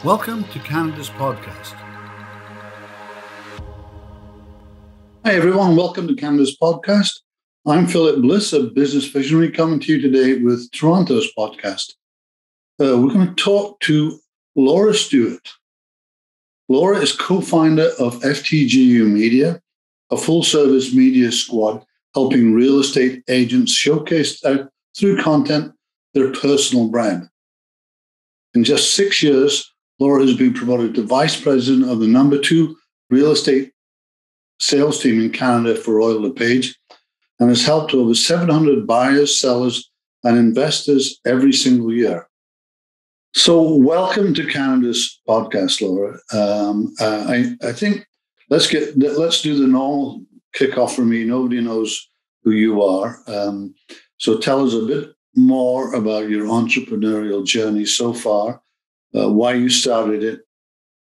Welcome to Canada's podcast. Hi everyone, welcome to Canada's podcast. I'm Philip Bliss, a business visionary, coming to you today with Toronto's podcast. We're going to talk to Laura Stewart. Laura is co-founder of FTGU Media, a full-service media squad helping real estate agents showcase through content their personal brand. In just 6 years, Laura has been promoted to Vice President of the number 2 real estate sales team in Canada for Royal LePage and has helped over 700 buyers, sellers, and investors every single year. So welcome to Canada's podcast, Laura. I think let's do the normal kickoff for me. Nobody knows who you are. So tell us a bit more about your entrepreneurial journey so far. Why you started it,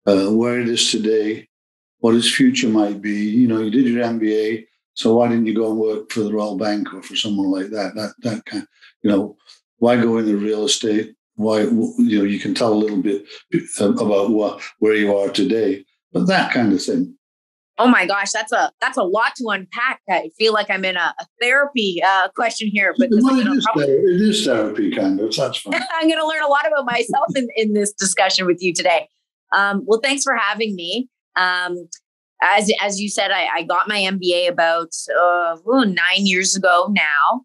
where it is today, what its future might be. You know, you did your MBA, so why didn't you go and work for the Royal Bank or for someone like that? That kind, why go into real estate? Why, you can tell a little bit about where you are today, but that kind of thing. Oh my gosh, that's a lot to unpack. I feel like I'm in a therapy question here, but it is therapy kind of. That's fine. I'm going to learn a lot about myself in this discussion with you today. Well, thanks for having me. As you said, I got my MBA about 9 years ago now.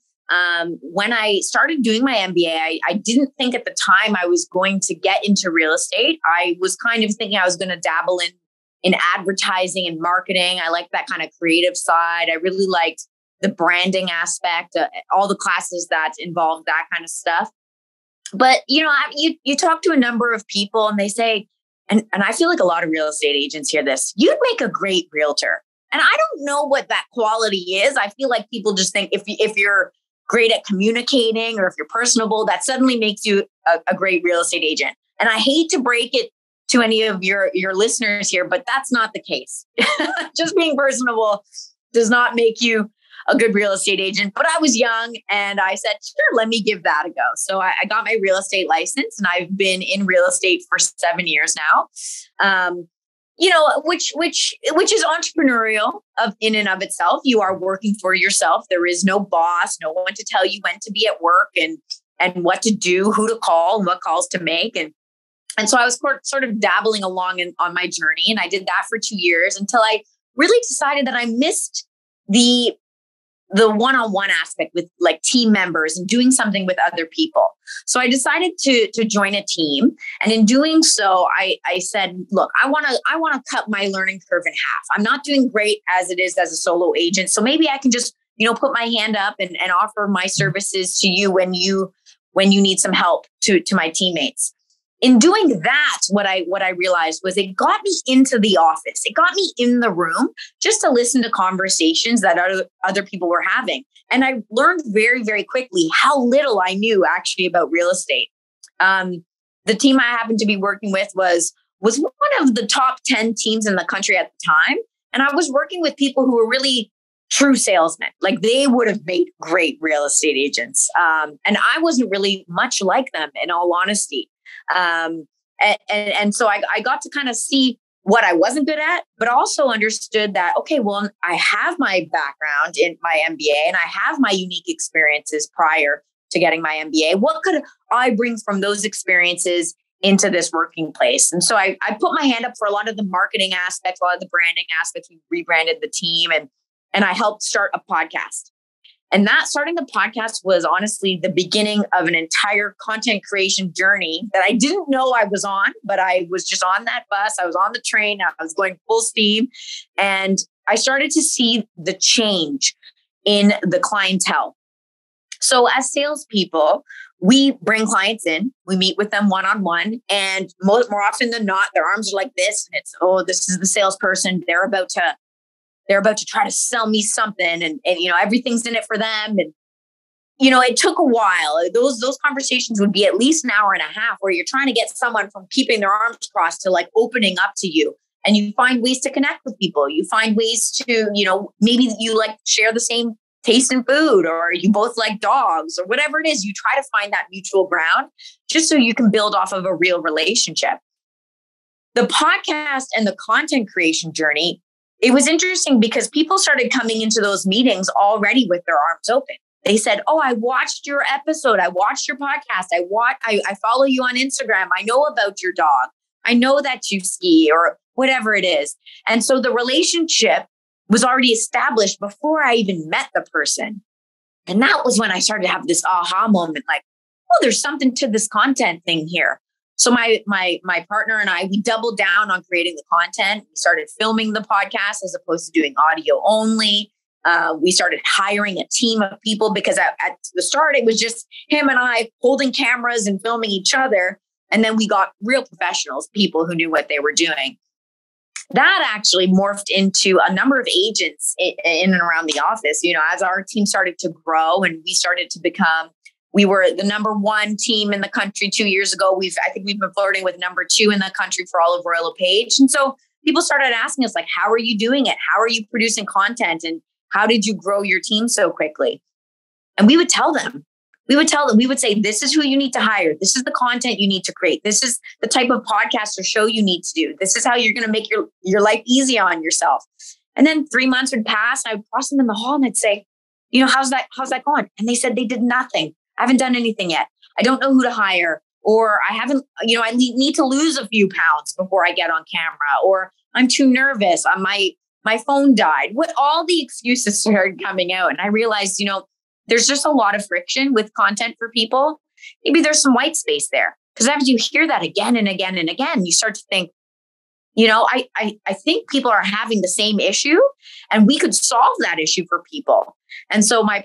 When I started doing my MBA, I didn't think at the time I was going to get into real estate. I was kind of thinking I was going to dabble in advertising and marketing. I liked that kind of creative side. I really liked the branding aspect, all the classes that involved that kind of stuff. But, you talk to a number of people and they say, and I feel like a lot of real estate agents hear this, you'd make a great realtor. And I don't know what that quality is. I feel like people just think if you're great at communicating or if you're personable, that suddenly makes you a great real estate agent. And I hate to break it to any of your listeners here, but that's not the case. Just being personable does not make you a good real estate agent. But I was young and I said, sure, let me give that a go. So I got my real estate license and I've been in real estate for 7 years now. Which is entrepreneurial in and of itself. You are working for yourself. There is no boss, no one to tell you when to be at work and what to do, who to call and what calls to make. And so I was sort of dabbling along on my journey. And I did that for 2 years until I really decided that I missed the one-on-one aspect with like team members and doing something with other people. So I decided to join a team. And in doing so, I said, look, I want to cut my learning curve in half. I'm not doing great as it is as a solo agent. So maybe I can just, put my hand up and offer my services to you when you need some help to my teammates. In doing that, what I realized was it got me into the office. It got me in the room just to listen to conversations that other people were having. And I learned very, very quickly how little I knew actually about real estate. The team I happened to be working with was one of the top 10 teams in the country at the time. And I was working with people who were really true salesmen. Like they would have made great real estate agents. And I wasn't really much like them, in all honesty. And so I got to kind of see what I wasn't good at, but also understood that, okay, well, I have my background in my MBA and I have my unique experiences prior to getting my MBA. What could I bring from those experiences into this working place? And so I put my hand up for a lot of the marketing aspects, a lot of the branding aspects. We rebranded the team and I helped start a podcast. And that starting the podcast was honestly the beginning of an entire content creation journey that I didn't know I was on, but I was just on that bus. I was on the train. I was going full steam. And I started to see the change in the clientele. So as salespeople, we bring clients in, we meet with them one-on-one, and more often than not, their arms are like this. And it's, this is the salesperson. They're about to try to sell me something and everything's in it for them. And, it took a while. Those conversations would be at least an hour and a half where you're trying to get someone from keeping their arms crossed to like opening up to you. And you find ways to connect with people. You find ways to, maybe you like share the same taste in food, or you both like dogs, or whatever it is. You try to find that mutual ground just so you can build off of a real relationship. the podcast and the content creation journey, it was interesting because people started coming into those meetings already with their arms open. They said, "Oh, I watched your episode. I watched your podcast. I follow you on Instagram. I know about your dog. I know that you ski," or whatever it is. And so the relationship was already established before I even met the person. And that was when I started to have this aha moment, like, oh, there's something to this content thing here. So my partner and I, we doubled down on creating the content. We started filming the podcast as opposed to doing audio only. We started hiring a team of people because at the start, it was just him and I holding cameras and filming each other. And then we got real professionals, people who knew what they were doing. That actually morphed into a number of agents in and around the office. You know, as our team started to grow and we started to become, we were the number one team in the country 2 years ago. I think we've been flirting with number 2 in the country for all of Royal LePage. And so people started asking us, like, how are you doing it? How are you producing content? And how did you grow your team so quickly? And we would tell them, we would say, this is who you need to hire. This is the content you need to create. This is the type of podcast or show you need to do. This is how you're going to make your life easy on yourself. And then 3 months would pass. I would cross them in the hall and I'd say, you know, how's that going? And they said they did nothing. I haven't done anything yet. I don't know who to hire, or I haven't, you know, I need to lose a few pounds before I get on camera, or I'm too nervous. My phone died. All the excuses started coming out. And I realized, you know, there's just a lot of friction with content for people. Maybe there's some white space there. Because as you hear that again and again and again, you start to think, you know, I think people are having the same issue and we could solve that issue for people. And so my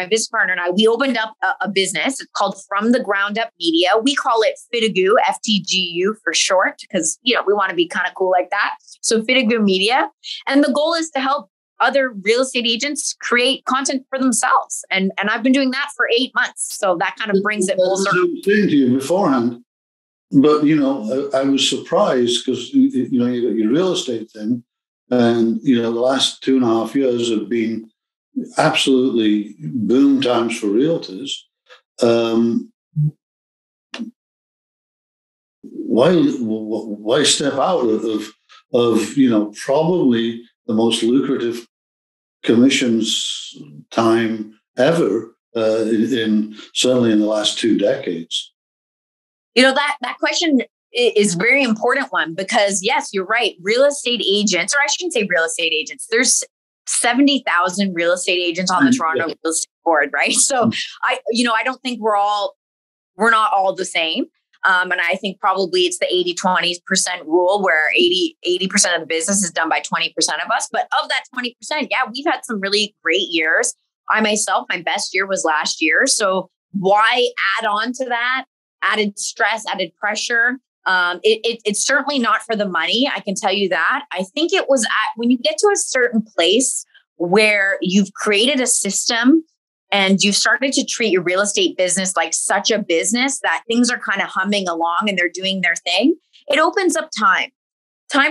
business partner and I, we opened up a business. It's called From the Ground Up Media. We call it Fitigu, FTGU for short, because, you know, we want to be kind of cool like that. So Fitigu Media. And the goal is to help other real estate agents create content for themselves. And I've been doing that for 8 months. So that kind of brings it full circle. I was saying to you beforehand, but, you know, I was surprised because, you know, you got your real estate thing and, you know, the last 2.5 years have been absolutely boom times for realtors. Why step out of, you know, probably the most lucrative commissions time ever certainly in the last 2 decades? You know, that question is a very important one because, yes, you're right. Real estate agents, or I shouldn't say real estate agents, there's 70,000 real estate agents on the Toronto Real Estate Board, right? So I don't think we're not all the same. And I think probably it's the 80-20% rule where 80% of the business is done by 20% of us. But of that 20%, yeah, we've had some really great years. I myself, my best year was last year. So why add on to that? Added stress, added pressure. It's certainly not for the money. I can tell you that. I think it was when you get to a certain place where you've created a system and you've started to treat your real estate business like such a business that things are kind of humming along and they're doing their thing. It opens up time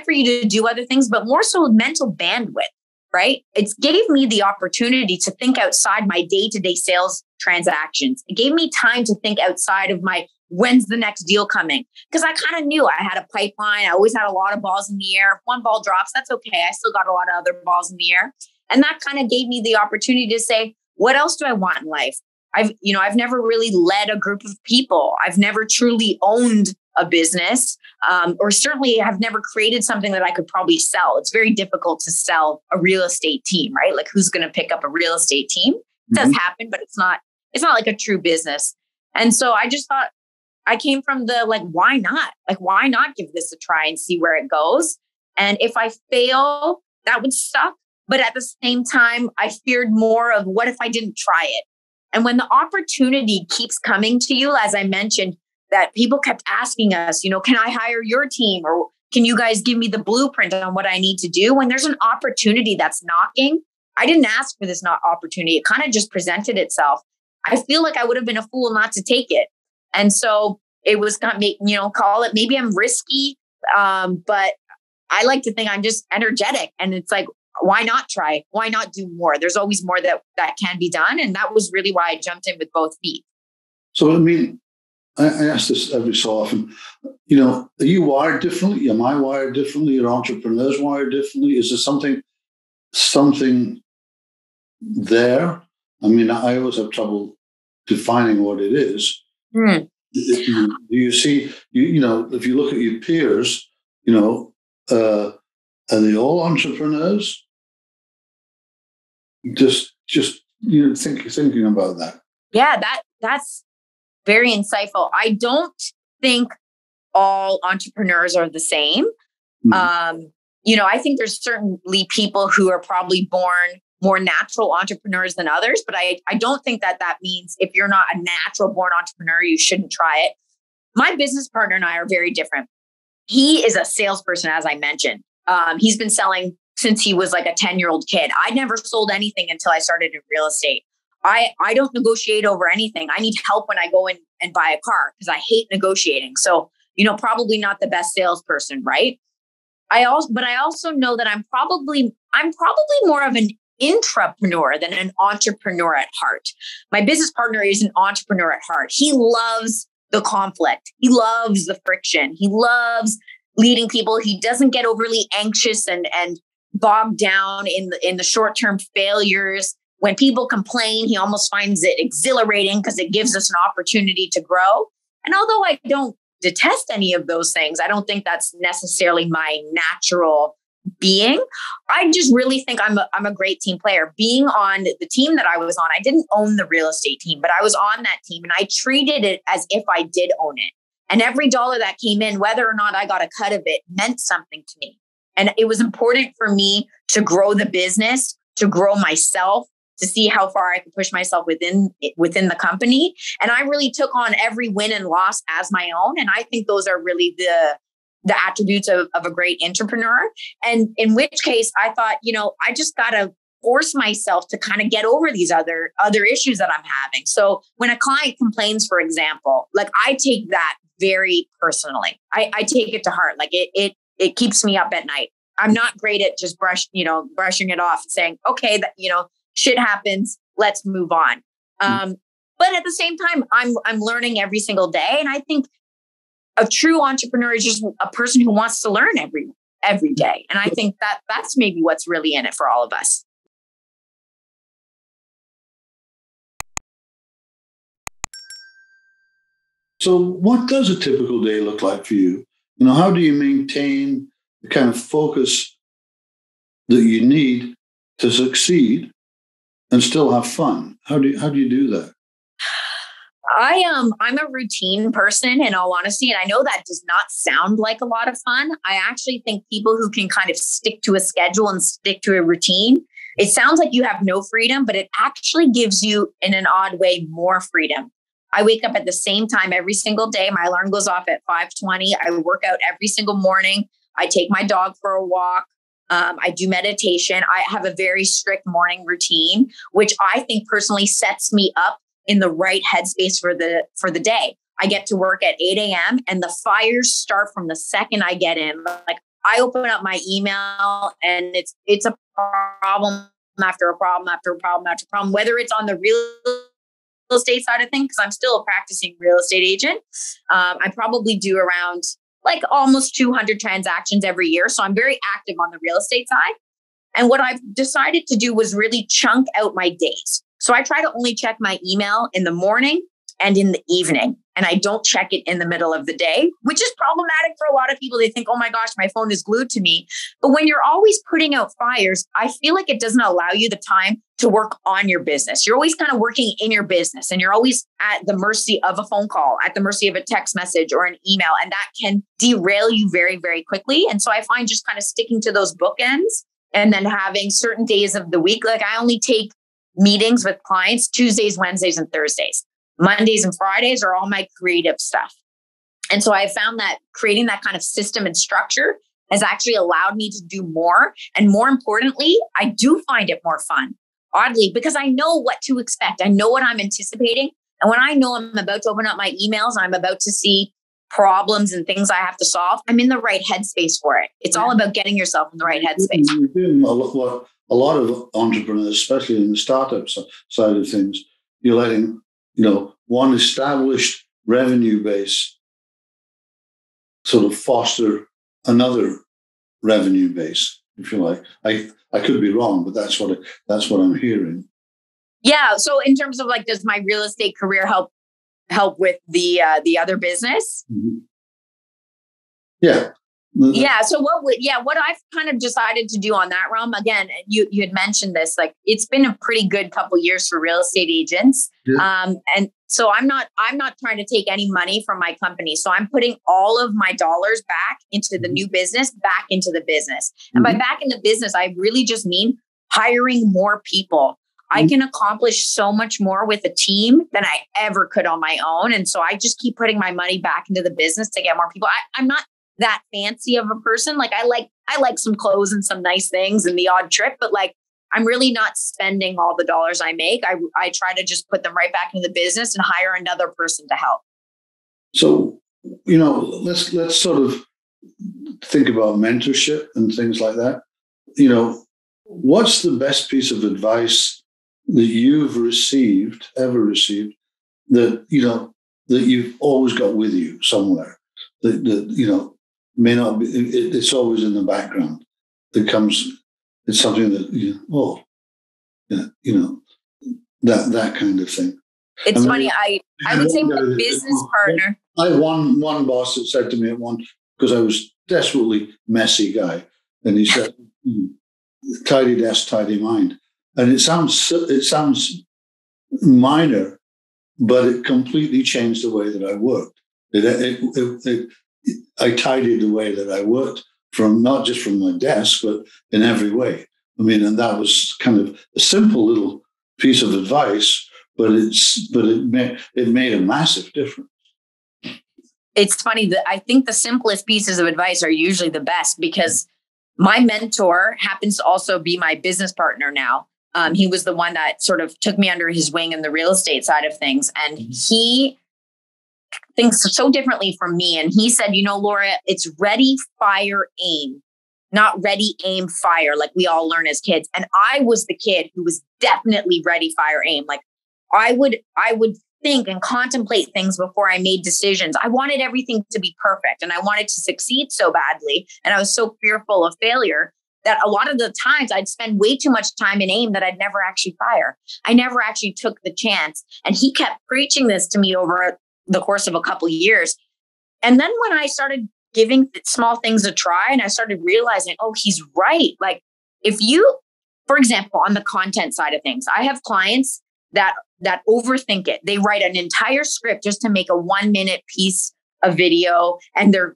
for you to do other things, but more so mental bandwidth, right? It gave me the opportunity to think outside my day-to-day sales transactions. It gave me time to think outside of my when's the next deal coming? Because I kind of knew I had a pipeline. I always had a lot of balls in the air. If one ball drops, that's okay. I still got a lot of other balls in the air. And that kind of gave me the opportunity to say, what else do I want in life? I've never really led a group of people. I've never truly owned a business, or certainly have never created something that I could probably sell. It's very difficult to sell a real estate team, right? Like who's going to pick up a real estate team? It does happen, but it's not like a true business. And so I just thought, I came from the why not? Why not give this a try and see where it goes? And if I fail, that would suck. But at the same time, I feared more of what if I didn't try it? And when the opportunity keeps coming to you, as I mentioned, that people kept asking us, can I hire your team? Or can you guys give me the blueprint on what I need to do? When there's an opportunity that's knocking, I didn't ask for this opportunity. It kind of just presented itself. I feel like I would have been a fool not to take it. And so it was call it, maybe I'm risky, but I like to think I'm just energetic. And it's like, why not try? Why not do more? There's always more that can be done. And that was really why I jumped in with both feet. So, I ask this every so often. Are you wired differently? Am I wired differently? Are entrepreneurs wired differently? Is there something there? I mean, I always have trouble defining what it is. Mm. Do you see, if you look at your peers, are they all entrepreneurs? Just thinking about that. Yeah, that's very insightful. I don't think all entrepreneurs are the same. I think there's certainly people who are probably born more natural entrepreneurs than others, but I don't think that means if you're not a natural born entrepreneur, you shouldn't try it. My business partner and I are very different. He is a salesperson, as I mentioned. He's been selling since he was like a 10-year-old kid. I never sold anything until I started in real estate. I don't negotiate over anything. I need help when I go in and buy a car because I hate negotiating. So, probably not the best salesperson, right? But I also know that I'm probably more of an intrapreneur than an entrepreneur at heart. My business partner is an entrepreneur at heart. He loves the conflict. He loves the friction. He loves leading people. He doesn't get overly anxious and bogged down in the short-term failures. When people complain, he almost finds it exhilarating because it gives us an opportunity to grow. And although I don't detest any of those things, I don't think that's necessarily my natural being. I just really think I'm a great team player. Being on the team that I was on, I didn't own the real estate team, but I was on that team and I treated it as if I did own it. And every dollar that came in, whether or not I got a cut of it, meant something to me. And it was important for me to grow the business, to grow myself, to see how far I could push myself within the company. And I really took on every win and loss as my own. And I think those are really the attributes of a great entrepreneur. And in which case I thought, I just got to force myself to kind of get over these other issues that I'm having. So when a client complains, for example, like I take that very personally. I take it to heart. Like it keeps me up at night. I'm not great at just brushing it off and saying, okay, that, shit happens, let's move on. But at the same time, I'm learning every single day. And I think a true entrepreneur is just a person who wants to learn every day. And I think that's maybe what's really in it for all of us. So what does a typical day look like for you? How do you maintain the kind of focus that you need to succeed and still have fun? How do you do that? I'm a routine person, in all honesty, and I know that does not sound like a lot of fun. I actually think people who can kind of stick to a schedule and stick to a routine, it sounds like you have no freedom, but it actually gives you, in an odd way, more freedom. I wake up at the same time every single day. My alarm goes off at 5:20. I work out every single morning. I take my dog for a walk. I do meditation. I have a very strict morning routine, which I think personally sets me up in the right headspace for the day. I get to work at 8 a.m. and the fires start from the second I get in. Like I open up my email and it's a problem after a problem after a problem after a problem, whether it's on the real estate side of things, because I'm still a practicing real estate agent. I probably do around like almost 200 transactions every year. So I'm very active on the real estate side. And what I've decided to do was really chunk out my days. So I try to only check my email in the morning and in the evening. And I don't check it in the middle of the day, which is problematic for a lot of people. They think, oh my gosh, my phone is glued to me. But when you're always putting out fires, I feel like it doesn't allow you the time to work on your business. You're always kind of working in your business and you're always at the mercy of a phone call, at the mercy of a text message or an email. And that can derail you very, very quickly. And so I find just kind of sticking to those bookends and then having certain days of the week. Like I only take meetings with clients Tuesdays, Wednesdays, and Thursdays. Mondays and Fridays are all my creative stuff. And so I found that creating that kind of system and structure has actually allowed me to do more. And more importantly, I do find it more fun, oddly, because I know what to expect. I know what I'm anticipating. And when I know I'm about to open up my emails and I'm about to see problems and things I have to solve, I'm in the right headspace for it. It's all about getting yourself in the right headspace. A lot of entrepreneurs, especially in the startup side of things, you're letting one established revenue base sort of foster another revenue base, if you like. I could be wrong, but that's what I'm hearing. Yeah. So in terms of like, does my real estate career help with the other business? Mm-hmm. Yeah. Yeah. So what I've kind of decided to do on that realm, again, you had mentioned this, like it's been a pretty good couple years for real estate agents. Yeah. And so I'm not trying to take any money from my company. So I'm putting all of my dollars back into the new business, back into the business. And by back in the business, I really just mean hiring more people. I can accomplish so much more with a team than I ever could on my own. And so I just keep putting my money back into the business to get more people. I'm not that fancy of a person. Like I like some clothes and some nice things and the odd trip, but like I'm really not spending all the dollars I make. I try to just put them right back into the business and hire another person to help. So, let's sort of think about mentorship and things like that. What's the best piece of advice that you've ever received, that you've always got with you somewhere, that may not be, it's always in the background, it's something that that kind of thing. It's funny. I would say my business partner. I had one boss that said to me at one, because I was desperately messy guy, and he said, "Tidy desk, tidy mind." And it sounds minor, but it completely changed the way that I worked. I tidied the way that I worked, from not just from my desk, but in every way. I mean, and that was kind of a simple little piece of advice, but it made a massive difference. It's funny that I think the simplest pieces of advice are usually the best, because my mentor happens to also be my business partner now. He was the one that sort of took me under his wing in the real estate side of things. And he thinks so differently from me. And he said, Laura, it's ready, fire, aim, not ready, aim, fire, like we all learn as kids. And I was the kid who was definitely ready, fire, aim. Like I would think and contemplate things before I made decisions. I wanted everything to be perfect and I wanted to succeed so badly. And I was so fearful of failure that a lot of the times I'd spend way too much time in aim that I'd never actually fire. I never actually took the chance. And he kept preaching this to me over the course of a couple of years. And then when I started giving small things a try and I started realizing, oh, he's right. Like if you, for example, on the content side of things, I have clients that overthink it. They write an entire script just to make a 1-minute piece of video, and they're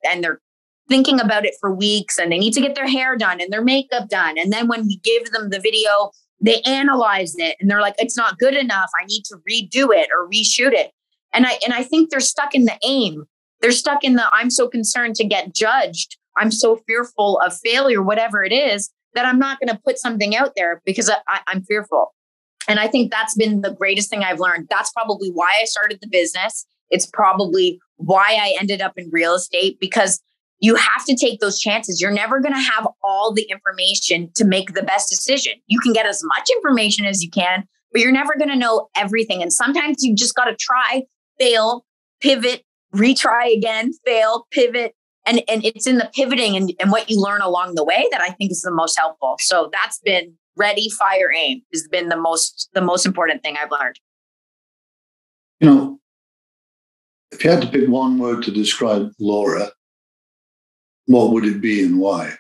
thinking about it for weeks, and they need to get their hair done and their makeup done. And then when we give them the video, they analyze it and they're like, it's not good enough. I need to redo it or reshoot it. And I think they're stuck in the aim. They're stuck in the, I'm so concerned to get judged. I'm so fearful of failure, whatever it is, that I'm not going to put something out there because I'm fearful. And I think that's been the greatest thing I've learned. That's probably why I started the business. It's probably why I ended up in real estate, because you have to take those chances. You're never going to have all the information to make the best decision. You can get as much information as you can, but you're never going to know everything. And sometimes you just got to try, fail, pivot, retry again, fail, pivot. And it's in the pivoting and what you learn along the way that I think is the most helpful. So that's been ready, fire, aim has been the most important thing I've learned. If you had to pick one word to describe Laura, what would it be and why?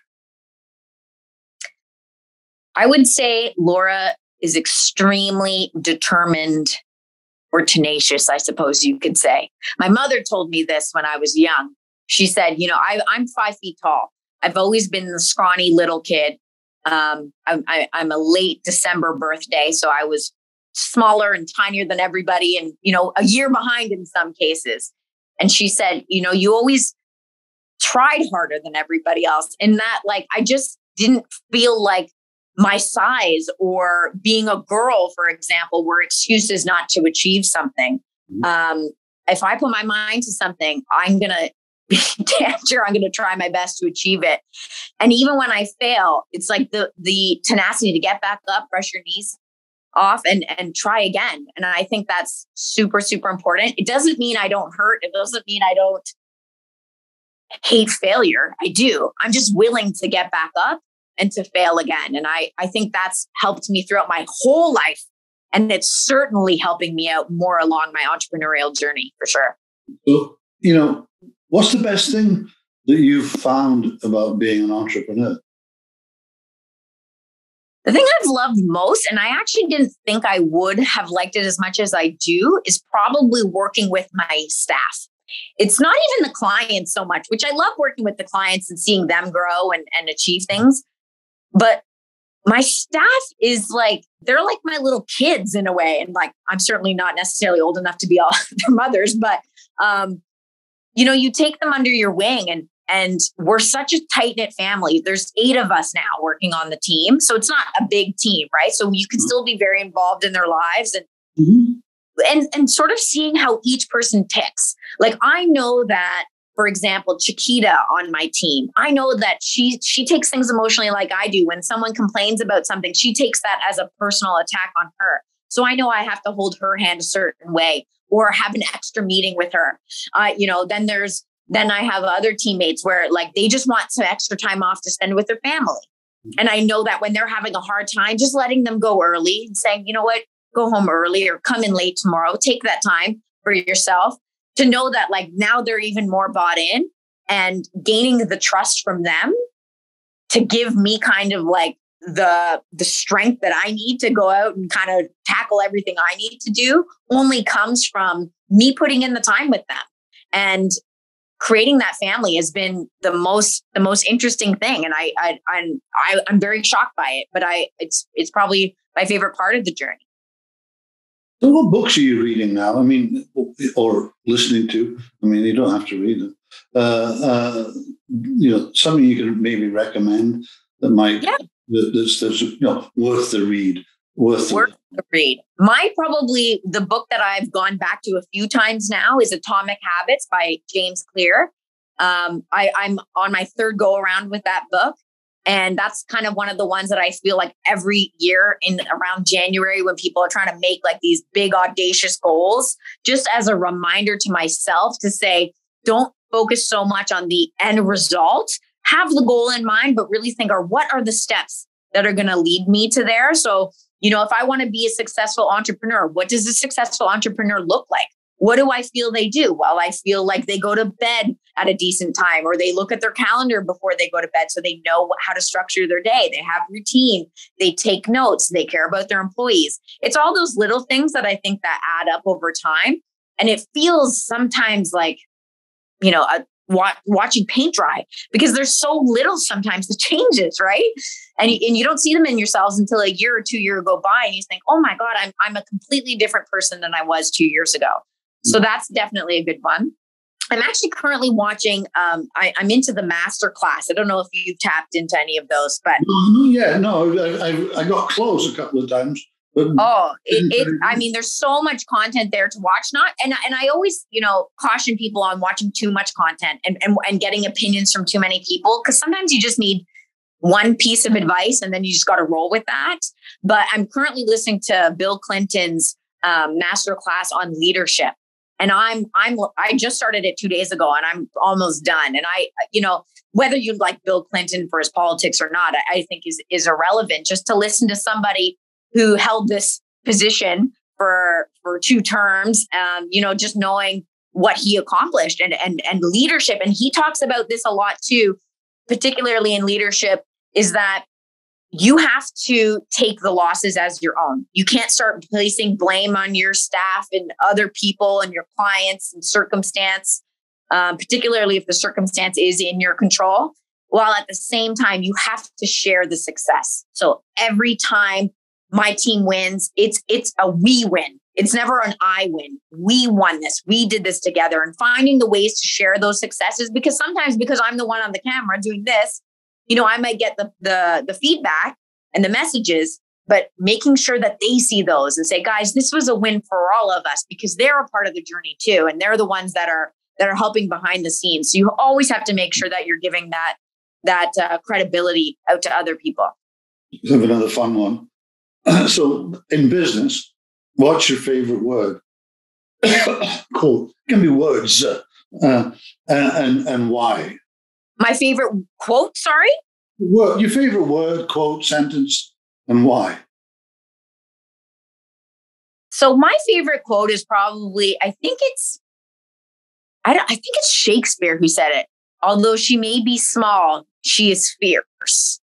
I would say Laura is extremely determined, or tenacious, I suppose you could say. My mother told me this when I was young. She said, I'm 5 feet tall. I've always been the scrawny little kid. I'm a late December birthday, so I was smaller and tinier than everybody, and a year behind in some cases. And she said, you always tried harder than everybody else, and that I just didn't feel like my size or being a girl, for example, were excuses not to achieve something. If I put my mind to something, I'm gonna be damn sure I'm gonna try my best to achieve it. And even when I fail, it's like the tenacity to get back up, brush your knees off and try again. And I think that's super, super important. It doesn't mean I don't hurt. It doesn't mean I don't hate failure. I do. I'm just willing to get back up and to fail again. And I think that's helped me throughout my whole life. And it's certainly helping me out more along my entrepreneurial journey, for sure. So, you know, what's the best thing that you've found about being an entrepreneur? The thing I've loved most, and I actually didn't think I would have liked it as much as I do, is probably working with my staff. It's not even the clients so much, which I love working with the clients and seeing them grow and achieve things. But my staff is like, they're like my little kids in a way. And like, I'm certainly not necessarily old enough to be all their mothers, but, you know, you take them under your wing and we're such a tight-knit family. There's 8 of us now working on the team. So it's not a big team, right? So you can still be very involved in their lives and sort of seeing how each person ticks. Like I know that, for example, Chiquita on my team, I know that she takes things emotionally like I do. When someone complains about something, she takes that as a personal attack on her. So I know I have to hold her hand a certain way or have an extra meeting with her. You know, then I have other teammates where like they just want some extra time off to spend with their family. And I know that when they're having a hard time, just letting them go early and saying, you know what, go home early or come in late tomorrow, take that time for yourself. To know that like now they're even more bought in and gaining the trust from them to give me kind of like the strength that I need to go out and kind of tackle everything I need to do only comes from me putting in the time with them. And creating that family has been the most interesting thing. And I'm very shocked by it, but it's probably my favorite part of the journey. So what books are you reading now? I mean, or listening to? I mean, you don't have to read them. You know, something you can maybe recommend that might, that's you know, worth the read. Worth the read. Probably the book that I've gone back to a few times now is Atomic Habits by James Clear. I'm on my 3rd go around with that book. And that's kind of one of the ones that I feel like every year in around January when people are trying to make like these big audacious goals, just as a reminder to myself to say, don't focus so much on the end result. Have the goal in mind, but really think, what are the steps that are going to lead me to there? So, you know, if I want to be a successful entrepreneur, what does a successful entrepreneur look like? What do I feel they do? Well, I feel like they go to bed at a decent time, or they look at their calendar before they go to bed so they know how to structure their day. They have routine. They take notes. They care about their employees. It's all those little things that I think that add up over time. And it feels sometimes like, you know, watching paint dry because there's so little sometimes that changes, right? And you don't see them in yourselves until a year or 2 years go by and you think, oh my God, I'm a completely different person than I was 2 years ago. So that's definitely a good one. I'm actually currently watching, I'm into the master class. I don't know if you've tapped into any of those, but. I got close a couple of times. But I mean, there's so much content there to watch. And I always, you know, caution people on watching too much content and getting opinions from too many people, because sometimes you just need one piece of advice and then you just got to roll with that. But I'm currently listening to Bill Clinton's master class on leadership. And I just started it 2 days ago and I'm almost done. And you know, whether you like Bill Clinton for his politics or not, I think is irrelevant. Just to listen to somebody who held this position for 2 terms, you know, just knowing what he accomplished and leadership. And he talks about this a lot too, particularly in leadership, is that you have to take the losses as your own. You can't start placing blame on your staff and other people and your clients and circumstance, particularly if the circumstance is in your control, while at the same time, you have to share the success. So every time my team wins, it's a we win. It's never an I win. We won this. We did this together, and finding the ways to share those successes, because sometimes because I'm the one on the camera doing this, you know, I might get the feedback and the messages, but making sure that they see those and say, guys, this was a win for all of us, because they're a part of the journey too. And they're the ones that are helping behind the scenes. So you always have to make sure that you're giving that credibility out to other people. Let's have another fun one. So in business, what's your favorite word? Cool. It can be words. And why? My favorite quote, sorry? Your favorite word, quote, sentence, and why? So my favorite quote is probably, I think it's Shakespeare who said it. Although she may be small, she is fierce.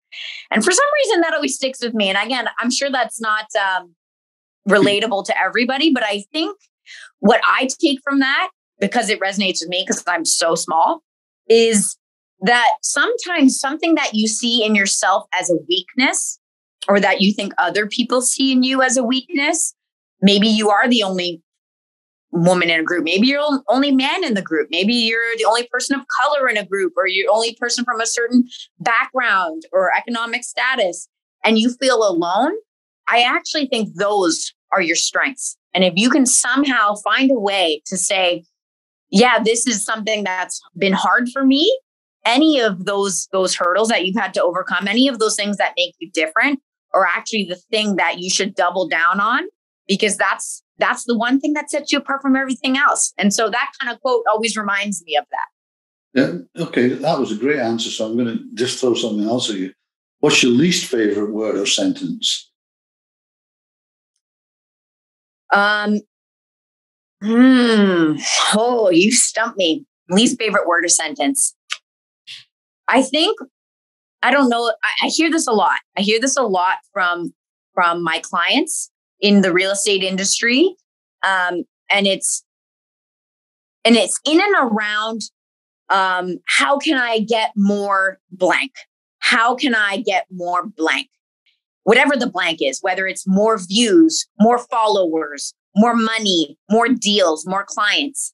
And for some reason that always sticks with me. And again, I'm sure that's not relatable to everybody, but I think what I take from that, because it resonates with me because I'm so small, is that sometimes something that you see in yourself as a weakness, or that you think other people see in you as a weakness, maybe you are the only woman in a group. Maybe you're the only man in the group. Maybe you're the only person of color in a group, or you're the only person from a certain background or economic status, and you feel alone. I actually think those are your strengths. And if you can somehow find a way to say, yeah, this is something that's been hard for me, any of those hurdles that you've had to overcome, any of those things that make you different, are actually the thing that you should double down on, because that's the one thing that sets you apart from everything else. And so that kind of quote always reminds me of that. Yeah. Okay. That was a great answer. So I'm going to just throw something else at you. What's your least favorite word or sentence? Oh, you stumped me. Least favorite word or sentence. I think, I don't know. I hear this a lot. I hear this a lot from my clients in the real estate industry. And it's in and around, how can I get more blank? How can I get more blank? Whatever the blank is, whether it's more views, more followers, more money, more deals, more clients.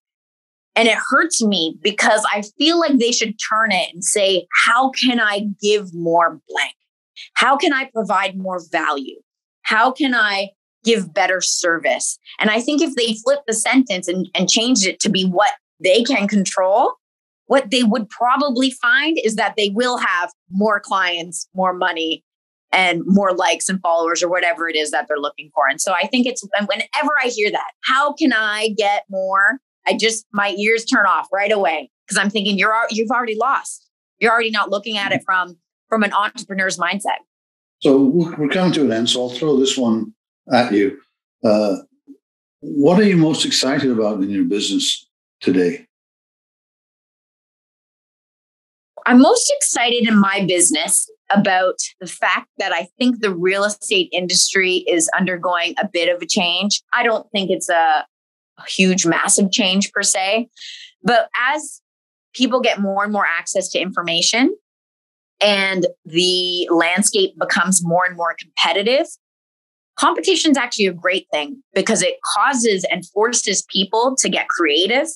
And it hurts me because I feel like they should turn it and say, how can I give more blank? How can I provide more value? How can I give better service? And I think if they flip the sentence and change it to be what they can control, what they would probably find is that they will have more clients, more money, and more likes and followers, or whatever it is that they're looking for. And so I think it's, whenever I hear that, how can I get more? My ears turn off right away, because I'm thinking you've already lost. You're already not looking at it from an entrepreneur's mindset. So we're coming to an end. So I'll throw this one at you. What are you most excited about in your business today? I'm most excited in my business about the fact that I think the real estate industry is undergoing a bit of a change. I don't think it's a huge, massive change per se, but as people get more and more access to information and the landscape becomes more and more competitive, competition is actually a great thing, because it causes and forces people to get creative.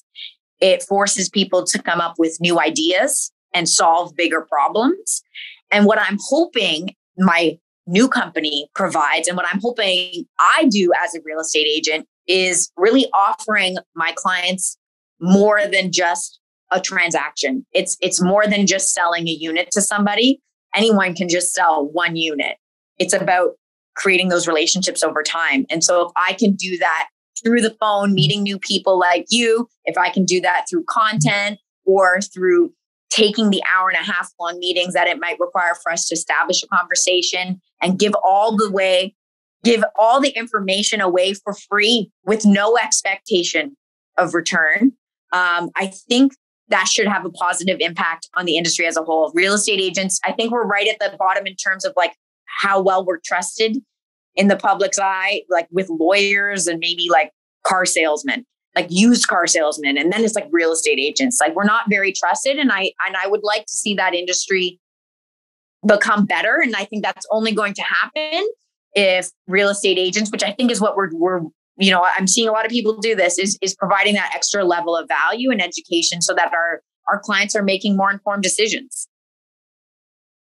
It forces people to come up with new ideas and solve bigger problems. And what I'm hoping my new company provides, and what I'm hoping I do as a real estate agent, is really offering my clients more than just a transaction. It's more than just selling a unit to somebody. Anyone can just sell one unit. It's about creating those relationships over time. And so if I can do that through the phone, meeting new people like you, if I can do that through content or through taking the hour and a half long meetings that it might require for us to establish a conversation and give all the information away for free with no expectation of return, I think that should have a positive impact on the industry as a whole. Real estate agents, I think we're right at the bottom in terms of like how well we're trusted in the public's eye, like with lawyers and maybe like car salesmen, like used car salesmen. And then it's like real estate agents. Like we're not very trusted. And I would like to see that industry become better. And I think that's only going to happen if real estate agents, which I think is what we're I'm seeing a lot of people do this, is providing that extra level of value and education so that our clients are making more informed decisions.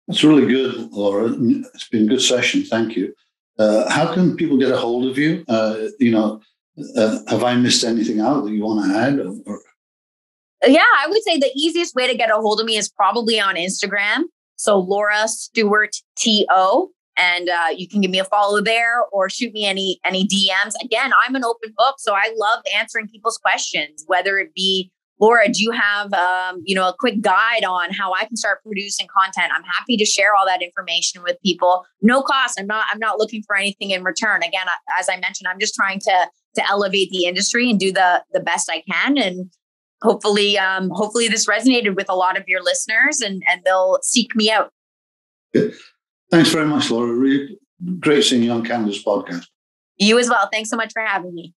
That's really good, Laura. It's been a good session. Thank you. How can people get a hold of you? Have I missed anything out that you want to add? Yeah, I would say the easiest way to get a hold of me is probably on Instagram. So Laura Stewart TO. And you can give me a follow there or shoot me any DMs. Again, I'm an open book, so I love answering people's questions, whether it be, Laura, do you have a quick guide on how I can start producing content? I'm happy to share all that information with people. No cost. I'm not looking for anything in return. Again, as I mentioned, I'm just trying to elevate the industry and do the best I can. And hopefully this resonated with a lot of your listeners and they'll seek me out. Good. Thanks very much, Laura. Really great seeing you on Canada's podcast. You as well. Thanks so much for having me.